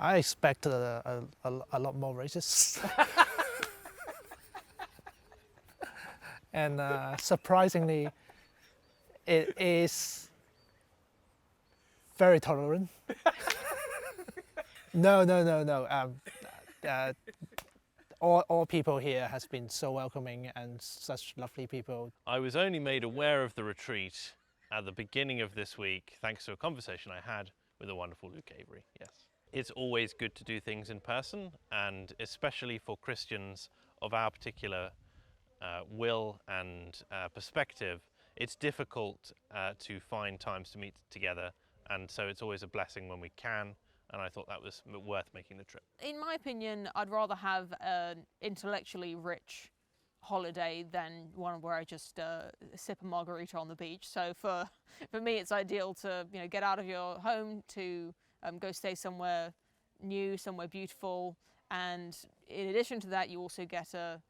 I expect a lot more racists. And surprisingly, it is very tolerant. No. All people here has been so welcoming and such lovely people. I was only made aware of the retreat at the beginning of this week, thanks to a conversation I had with the wonderful Luke Avery, yes. It's always good to do things in person, and especially for Christians of our particular will and perspective, it's difficult to find times to meet together, and so it's always a blessing when we can, and I thought that was worth making the trip. In my opinion, I'd rather have an intellectually rich holiday than one where I just sip a margarita on the beach. So for me, it's ideal to get out of your home, to go stay somewhere new, somewhere beautiful, and in addition to that, you also get a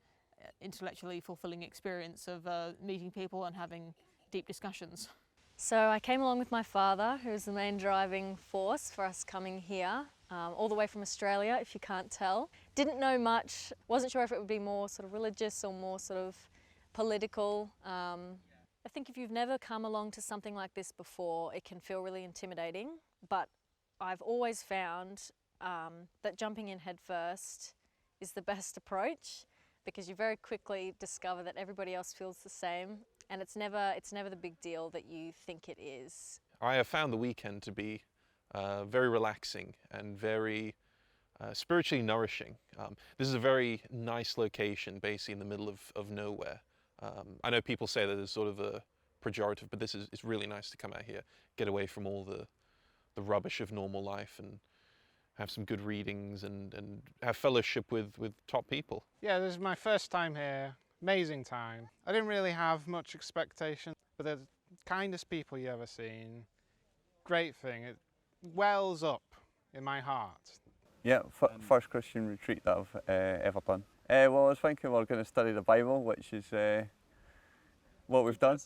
intellectually fulfilling experience of meeting people and having deep discussions. So I came along with my father, who's the main driving force for us coming here, all the way from Australia, if you can't tell. Didn't know much, wasn't sure if it would be more sort of religious or more sort of political. I think if you've never come along to something like this before, it can feel really intimidating, but I've always found that jumping in head first is the best approach, because you very quickly discover that everybody else feels the same, and it's never the big deal that you think it is. I have found the weekend to be very relaxing and very spiritually nourishing. This is a very nice location, basically in the middle of nowhere. I know people say that it's sort of a pejorative, but it's really nice to come out here, get away from all the rubbish of normal life, and have some good readings and have fellowship with top people. Yeah, this is my first time here. Amazing time. I didn't really have much expectation, but they're the kindest people you ever seen. Great thing. It wells up in my heart. Yeah, first Christian retreat that I've ever done. Well, I was thinking we were going to study the Bible, which is what we've done.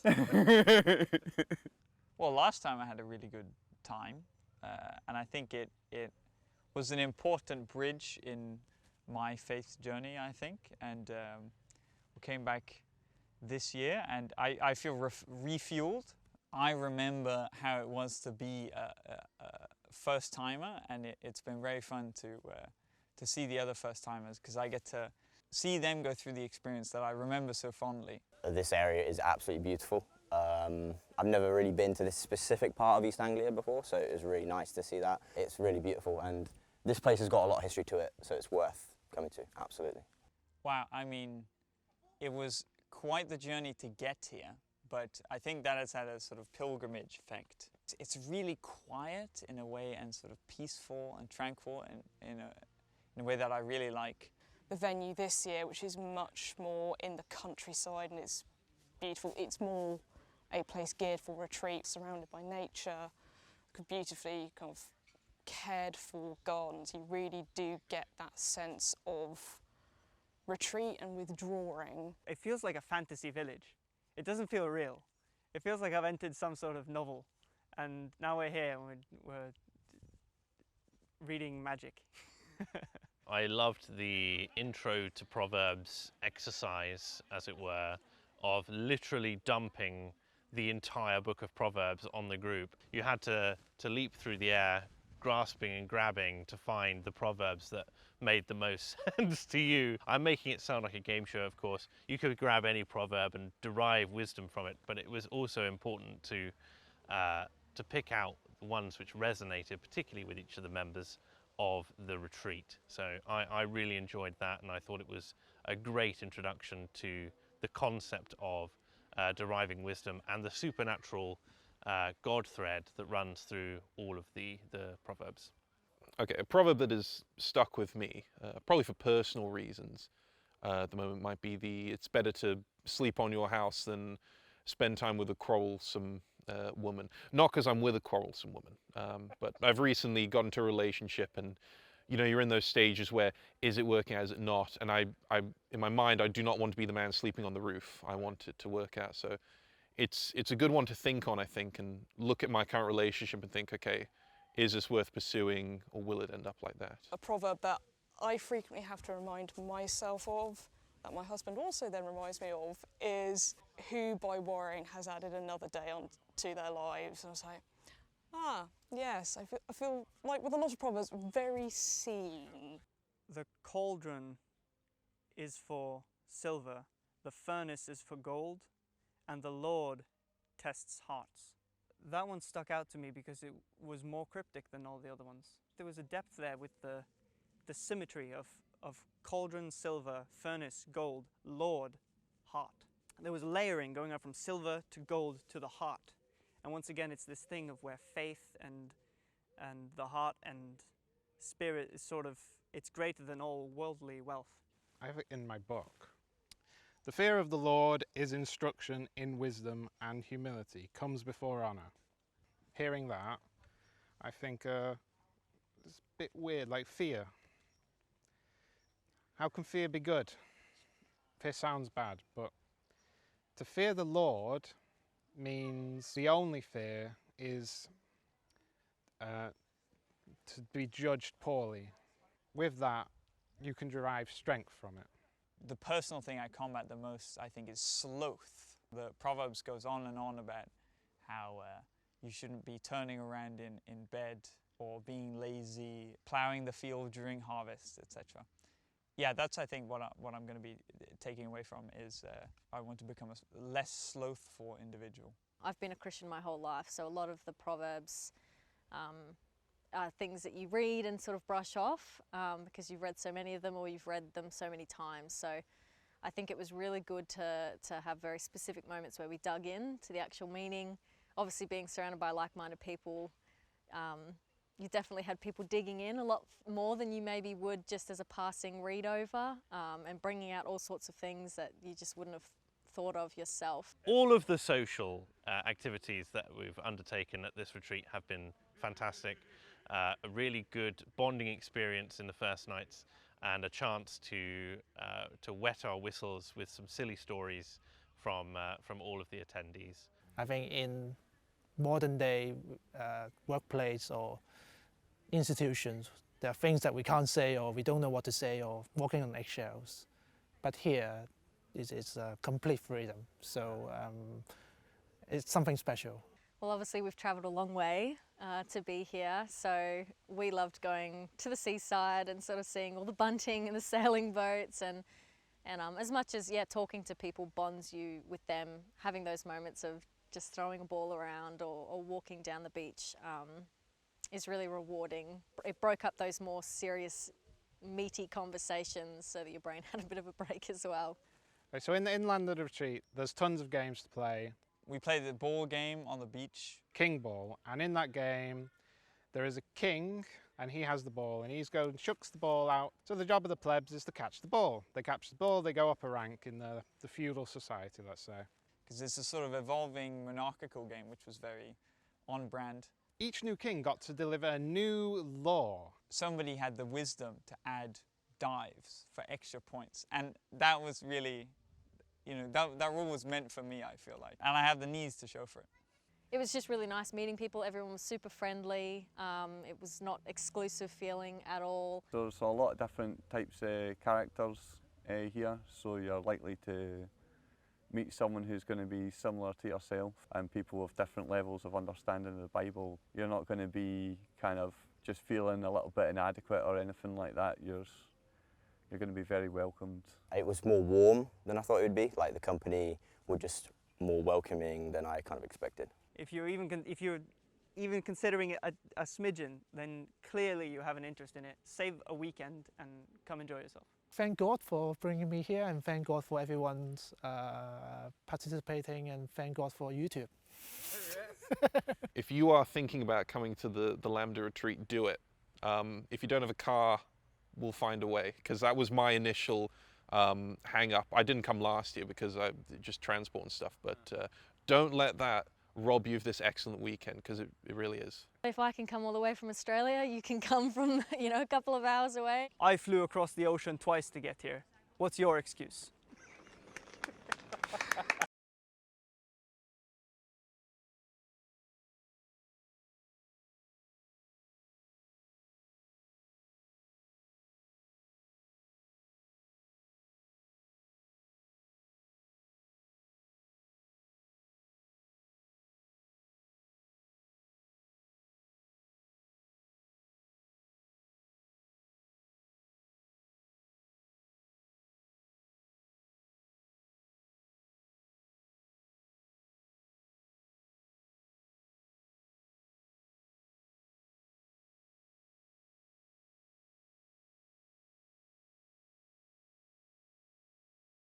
Well, last time I had a really good time, and I think it was an important bridge in my faith journey, I think, and we came back this year and I feel refueled. I remember how it was to be a first timer, and it's been very fun to see the other first timers, because I get to see them go through the experience that I remember so fondly. This area is absolutely beautiful. I've never really been to this specific part of East Anglia before, so it was really nice to see that. It's really beautiful, and this place has got a lot of history to it, so it's worth coming to, absolutely. Wow, I mean, it was quite the journey to get here, but I think that it's had a sort of pilgrimage effect. It's really quiet in a way, and sort of peaceful and tranquil in a way that I really like. The venue this year, which is much more in the countryside, and it's beautiful. It's more a place geared for retreat, surrounded by nature, beautifully kind of cared for gardens. You really do get that sense of retreat and withdrawing. It feels like a fantasy village. It doesn't feel real. It feels like I've entered some sort of novel, and now we're here and we're reading magic. I loved the intro to Proverbs exercise, as it were, of literally dumping the entire book of Proverbs on the group. You had to leap through the air, grasping and grabbing to find the Proverbs that made the most sense to you. I'm making it sound like a game show, of course. You could grab any proverb and derive wisdom from it, but it was also important to pick out the ones which resonated particularly with each of the members of the retreat. So I really enjoyed that, and I thought it was a great introduction to the concept of deriving wisdom and the supernatural God thread that runs through all of the Proverbs. Okay, a proverb that has stuck with me, probably for personal reasons, at the moment might be it's better to sleep on your house than spend time with a quarrelsome woman. Not because I'm with a quarrelsome woman, but I've recently got into a relationship, and you're in those stages where, is it working out, is it not? And I in my mind, I do not want to be the man sleeping on the roof. I want it to work out. So it's a good one to think on, I think, and look at my current relationship and think, okay, is this worth pursuing, or will it end up like that? A proverb that I frequently have to remind myself of, that my husband also then reminds me of, is who by worrying has added another day on to their lives. And I was like, ah, yes, I feel like with a lot of proverbs, very seen. The cauldron is for silver, the furnace is for gold, and the Lord tests hearts. That one stuck out to me because it was more cryptic than all the other ones. There was a depth there with the symmetry of cauldron, silver, furnace, gold, Lord, heart. There was layering going up from silver to gold to the heart. And once again, it's this thing of where faith and the heart and spirit is sort of, it's greater than all worldly wealth. I have it in my book. The fear of the Lord is instruction in wisdom, and humility comes before honour. Hearing that, I think it's a bit weird, like fear. How can fear be good? Fear sounds bad, but to fear the Lord means the only fear is to be judged poorly. With that, you can derive strength from it. The personal thing I combat the most, I think, is sloth. The Proverbs goes on and on about how you shouldn't be turning around in bed or being lazy, ploughing the field during harvest, etc. Yeah, that's, I think, what I'm going to be taking away from is I want to become a less slothful individual. I've been a Christian my whole life, so a lot of the Proverbs are things that you read and sort of brush off because you've read so many of them or you've read them so many times. So I think it was really good to have very specific moments where we dug in to the actual meaning. Obviously, being surrounded by like-minded people, you definitely had people digging in a lot more than you maybe would just as a passing read over and bringing out all sorts of things that you just wouldn't have thought of yourself. All of the social activities that we've undertaken at this retreat have been fantastic. A really good bonding experience in the first nights and a chance to wet our whistles with some silly stories from all of the attendees. I think in modern day workplace or institutions, there are things that we can't say or we don't know what to say or walking on eggshells. But here, it's complete freedom. So it's something special. Well, obviously we've travelled a long way to be here, so we loved going to the seaside and sort of seeing all the bunting and the sailing boats and as much as, yeah, talking to people bonds you with them, having those moments of just throwing a ball around or walking down the beach is really rewarding. It broke up those more serious, meaty conversations so that your brain had a bit of a break as well. Right, so in the Lambda retreat, there's tons of games to play. We played the ball game on the beach. King ball, and in that game there is a king and he has the ball and he's going and chucks the ball out. So the job of the plebs is to catch the ball. They catch the ball, they go up a rank in the feudal society, let's say. Because it's a sort of evolving monarchical game which was very on brand. Each new king got to deliver a new law. Somebody had the wisdom to add dives for extra points, and that was really, you know, that rule was meant for me, I feel like, and I have the knees to show for it. It was just really nice meeting people. Everyone was super friendly. It was not exclusive feeling at all. There's a lot of different types of characters here, so you're likely to meet someone who's going to be similar to yourself, and people with different levels of understanding of the Bible. You're not going to be kind of just feeling a little bit inadequate or anything like that. You're going to be very welcomed. It was more warm than I thought it would be. Like the company were just more welcoming than I kind of expected. If you're even considering it a smidgen, then clearly you have an interest in it. Save a weekend and come enjoy yourself. Thank God for bringing me here, and thank God for everyone's participating, and thank God for YouTube. If you are thinking about coming to the Lambda retreat, do it. If you don't have a car, we'll find a way, because that was my initial hang up. I didn't come last year because I just transport and stuff, but don't let that rob you of this excellent weekend, because it really is. If I can come all the way from Australia, you can come from, you know, a couple of hours away. I flew across the ocean twice to get here. What's your excuse?